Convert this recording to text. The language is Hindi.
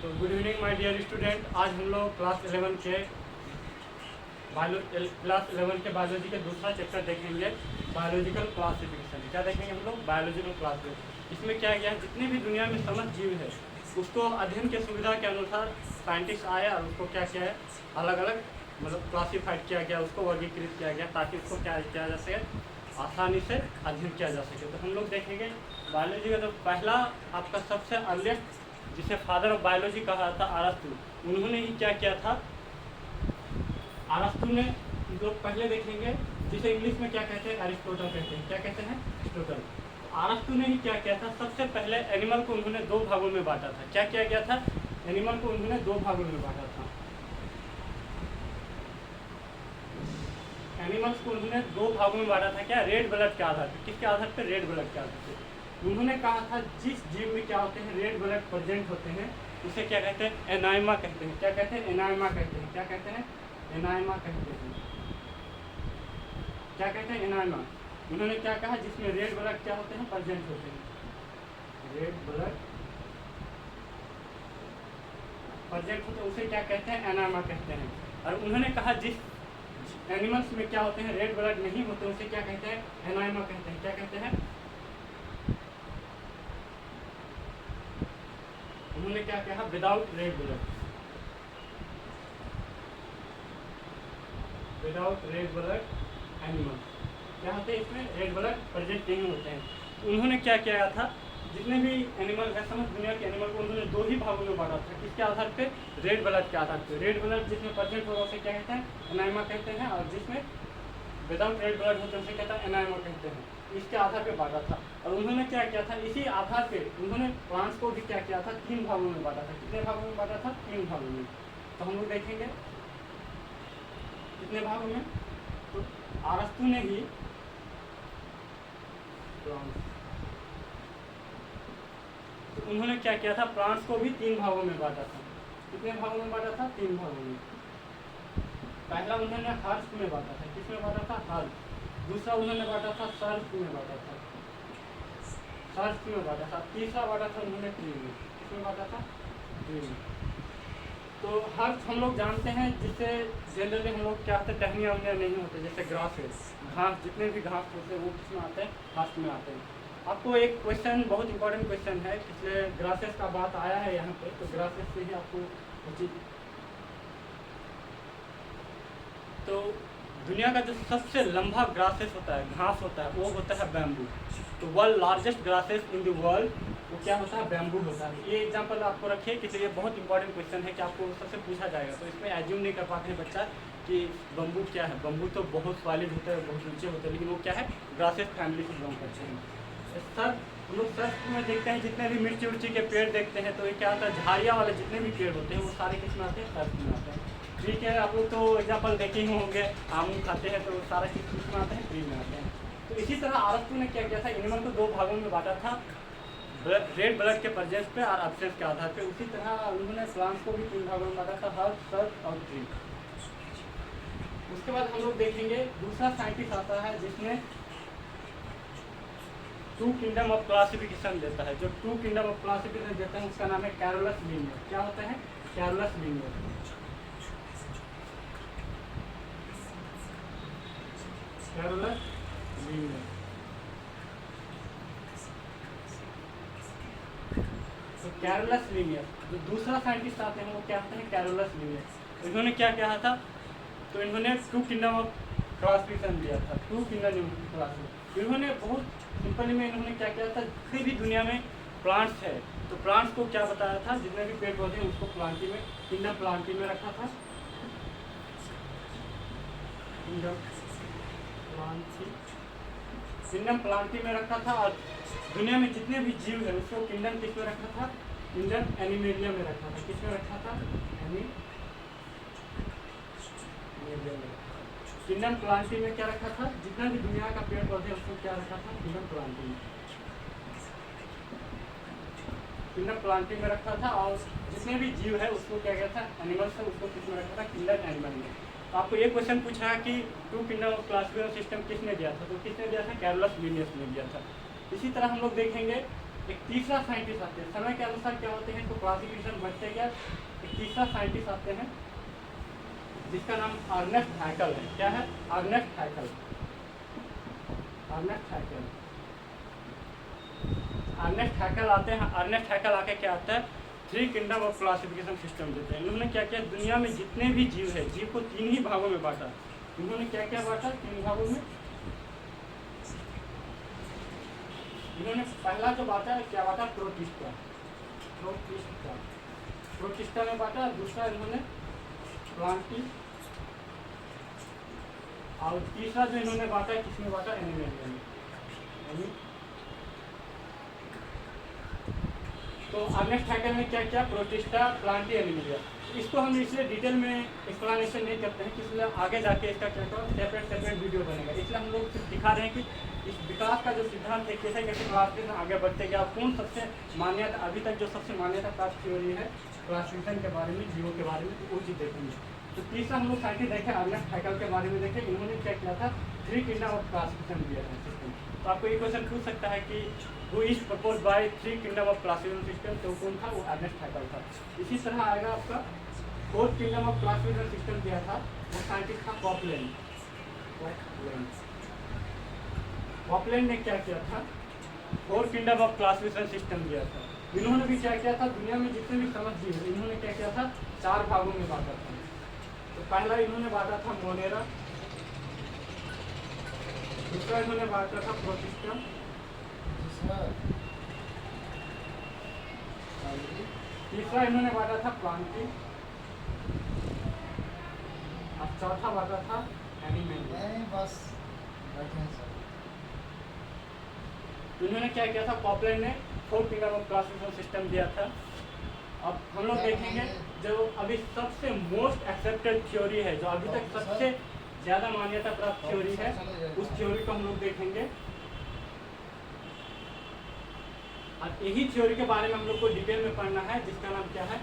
तो good evening my dear student. आज हम लोग क्लास 11 के बायोलॉजी के दूसरा चैप्टर देखेंगे, बायोलॉजिकल क्लासिफिकेशन। क्या देखेंगे हम लोग? Biological classification. इसमें क्या गया है, जितने भी दुनिया में समस्त जीव है उसको अध्ययन के सुविधा के अनुसार साइंटिस्ट आए और उसको क्या किया है, अलग अलग मतलब क्लासीफाइड किया गया, उसको वर्गीकृत किया गया ताकि उसको क्या किया जा सके, आसानी से अध्ययन किया जा सके। तो हम लोग देखेंगे बायोलॉजी का जो पहला आपका सबसे अर्लीस्ट, जिसे फादर ऑफ बायोलॉजी कहा था, अरस्तु, उन्होंने ही क्या किया था। अरस्तु ने जो पहले देखेंगे, जिसे इंग्लिश में क्या कहते हैं, एरिस्टोटल कहते हैं। क्या कहते हैं? एरिस्टोटल। अरस्तु ने ही क्या किया था, सबसे पहले एनिमल को उन्होंने दो भागों में बांटा था। क्या किया गया था? एनिमल को उन्होंने दो भागों में बांटा था। एनिमल्स को उन्होंने दो भागों में बांटा था। क्या? रेड ब्लड के आधार पर। किसके आधार पर? रेड ब्लड के आधार पर। उन्होंने कहा था जिस जीव में क्या होते हैं, रेड ब्लड प्रेजेंट होते हैं, उसे क्या कहते हैं? एनाइमा कहते हैं। क्या कहते हैं? एनाइमा कहते हैं। क्या कहते हैं? एनाइमा कहते हैं। क्या कहते हैं? एनाइमा। उन्होंने क्या कहा? जिसमें रेड ब्लड क्या होते हैं, प्रेजेंट होते हैं। रेड ब्लड प्रेजेंट होते हैं, उसे क्या कहते हैं? एनाइमा कहते हैं। और उन्होंने कहा जिस एनिमल्स में क्या होते हैं, रेड ब्लड नहीं होते, उसे क्या कहते हैं? एनाइमा कहते हैं। क्या कहते हैं? उन्होंने क्या कहा? Without red blood, without red blood animal क्या होते हैं, इसमें रेड ब्लड प्रेजेंट नहीं होते हैं। उन्होंने क्या किया था, जितने भी एनिमल है, समस्त दुनिया के एनिमल को उन्होंने दो ही भागों में बांटा था। किसके आधार पे? रेड ब्लड के आधार पे। रेड ब्लड जिसमें प्रेजेंट होगा उसे क्या कहते हैं? एनाइमा कहते हैं, और जिसमें विदाउट रेड ब्लड होते हैं उसे कहता है एनाइमा कहते हैं। इसके आधार पे बांटा था। और उन्होंने क्या किया था, इसी आधार पे उन्होंने प्लांट्स को भी क्या किया था, तीन भागों में बांटा था। कितने भागों में बांटा था? तीन भागों में। तो हम लोग देखेंगे कितने भागों में। तो अरस्तु ने ही तो उन्होंने क्या किया था, प्लांट्स को भी तीन भागों में बांटा था। कितने भागों में बांटा था? तीन भागों में। पहला उन्होंने हर्ष में बांटा था। किसमें बांटा था? हर्ष। दूसरा उन्होंने बांटा था सर्फ में बांटा था, सर्फ में बांटा था। तीसरा बांटा था उन्होंने ट्री में। किसमें बांटा था? ट्री में। तो हर्ष हम लोग जानते हैं, जिससे जनरली हम लोग क्या होते हैं, टहनियाँ वहनियाँ नहीं होते, जैसे ग्रासेस, घास, जितने भी घास होते हैं वो किसमें आते हैं? हर्ष में आते हैं। आपको एक क्वेश्चन, बहुत इंपॉर्टेंट क्वेश्चन है, पिछले ग्रासेस का बात आया है यहाँ पे, तो ग्रासेस से ही आपको उचित। तो दुनिया का जो सबसे लंबा ग्रासेस होता है, घास होता है, वो होता है बैम्बू। तो world largest grasses in the world वो क्या होता है? बैम्बू होता है। ये एग्जांपल आपको रखिए कि ये बहुत इंपॉर्टेंट क्वेश्चन है कि आपको सबसे पूछा जाएगा, तो इसमें एज्यूम नहीं कर पाते हैं बच्चा कि बम्बू क्या है। बम्बू तो बहुत सॉलिड होता है, बहुत ऊंचे होते हैं, लेकिन वो क्या है? ग्रासेस फैमिली से बिलोंग करते हैं। सर हम लोग सर्फ में देखते हैं, जितने भी मिर्ची उर्ची के पेड़ देखते हैं, तो ये क्या होता है, झाड़ियाँ वाले जितने भी पेड़ होते हैं वो सारे किस में आते हैं? सर्फ में आते हैं। ठीक है, आप लोग तो एग्जाम्पल देखे ही होंगे, आम खाते हैं तो सारा चीज़ किस में आते हैं? ट्री में आते हैं। तो इसी तरह अरस्तु ने क्या किया था, एनिमल को दो भागों में बांटा था, रेड ब्लड के प्रेजेंस पे और एब्सेंस के आधार पे। उसी तरह उन्होंने प्लांट्स को भी तीन भागों में बांटा था, हर्ब, सर्फ और ट्री। उसके बाद हम लोग देखेंगे दूसरा साइंटिस्ट आता है जिसने टू किंगडम ऑफ क्लासिफिकेशन देता है। जो टू किंगडम ऑफ क्लासिफिकेशन देता है उसका नाम है कैरोलस लिनियर। क्या होता है? Carolus linear. Carolus linear. तो कैरोलस लिनियर, जो दूसरा साइंटिस्ट आते हैं वो क्या होते हैं? Carolus linear. इन्होंने क्या कहा था, तो इन्होंने टू किंगडम ऑफ क्लासिफिकेशन दिया था, टू किंगडम क्लासिफिकेशन। इन्होंने बहुत सिंपली में इन्होंने क्या किया था, जितनी भी दुनिया में प्लांट्स है, तो प्लांट्स को क्या बताया था, जितने भी पेड़ पौधे हैं उसको प्लांटी में, किंगडम प्लांटी में रखा था, किंगडम प्लांटी में रखा था। और दुनिया में जितने भी जीव है उसको किंगडम किस में रखा था? किंगडम एनिमेलिया में रखा था। किस में रखा था? किंगडम प्लांटी में क्या रखा था, जितना भी दुनिया का पेड़ पौधे उसको क्या रखा था? किंगडम प्लांटी में, किंगडम प्लांटी में रखा था। और जितने भी जीव है उसको क्या कहता था, एनिमल्स है, उसको किस में रखा था? किंगडम एनिमल में। तो आपको ये क्वेश्चन पूछा है कि two kingdom of classification system किसने दिया था, तो किसने दिया था? कैरोलस लिनियस ने दिया था। इसी तरह हम लोग देखेंगे एक तीसरा साइंटिस्ट आते हैं, समय के अनुसार क्या होते हैं तो क्लासिफिकेशन बढ़ते गया। एक तीसरा साइंटिस्ट आते हैं जिसका नाम अर्नेस्ट हैकल है। क्या है? अर्नेस्ट हैकल। अर्नेस्ट हैकल आते हैं। अर्नेस्ट हैकल आके क्या आता है, 3 किंगडम ऑफ क्लासिफिकेशन सिस्टम देते हैं। इन्होंने क्या किया, दुनिया में जितने भी जीव है, जीव को 3 ही भागों में बांटा। इन्होंने क्या क्या बांटा? 3 भागों में। इन्होंने पहला जो बांटा है, क्या बांटा? प्रोटिस्टा। प्रोटिस्टा में बांटा। दूसरा इन्होंने प्लांटी, और तीसरा जो इन्होंने बांटा है, किसमें बांटा? एनिमलिया में। तो अर्नेस्ट हैकल ने क्या किया? Protista, Plantae, Animalia. इसको हम इसलिए डिटेल में एक्सप्लेनेशन नहीं करते हैं, इसलिए आगे जाके इसका क्या सेपरेट वीडियो बनेगा। इसलिए हम लोग सिर्फ दिखा रहे हैं कि इस विकास का जो सिद्धांत है, कैसे कैसे क्लासिफिकेशन आगे बढ़ते गया, कौन सबसे मान्यता, अभी तक जो सबसे मान्यता प्राप्त थ्योरी है क्लासिफिकेशन के बारे में, जीवों के बारे में, वो चीज़ देखेंगे। तो तीसरा हम लोग साइंटिस्ट देखें, अर्नेस्ट हैकल के बारे में देखें। इन्होंने क्या किया था? 3 किंगडम ऑफ क्लासिफिकेशन दिया था सिस्टम। तो आपको ये क्वेश्चन पूछ सकता है कि who is propose by 3 kingdom of classification system, तो कौन था? वो अर्नेस्ट हैकल था। इसी तरह आएगा आपका 4th kingdom of classification system दिया था, वो साइंटिस्ट था कॉपलैंड। कॉपलैंड ने क्या किया था? 4 किंगडम ऑफ क्लासिफिकेशन सिस्टम दिया था। इन्होंने भी क्या किया था? दुनिया में जितने भी समझ जीव है, इन्होंने क्या किया था? 4 भागों में बांटा था। तो पहला इन्होंने बांटा था मोनेरा, दूसरा इन्होंने बांटा था प्रोटिस्टा, तीसरा इन्होंने बांटा था प्लांटी, और चौथा बांटा था एनिमलिया। तो इन्होंने क्या किया था? कॉपलैंड ने 4 किंगडम ऑफ क्लासिफिकेशन सिस्टम दिया था। अब हम लोग देखेंगे जो अभी सबसे मोस्ट एक्सेप्टेड थ्योरी है, जो अभी तक सबसे ज़्यादा मान्यता प्राप्त थ्योरी है, उस थ्योरी को हम लोग देखेंगे। और यही थ्योरी के बारे में हम लोग को डिटेल में पढ़ना है, जिसका नाम क्या है?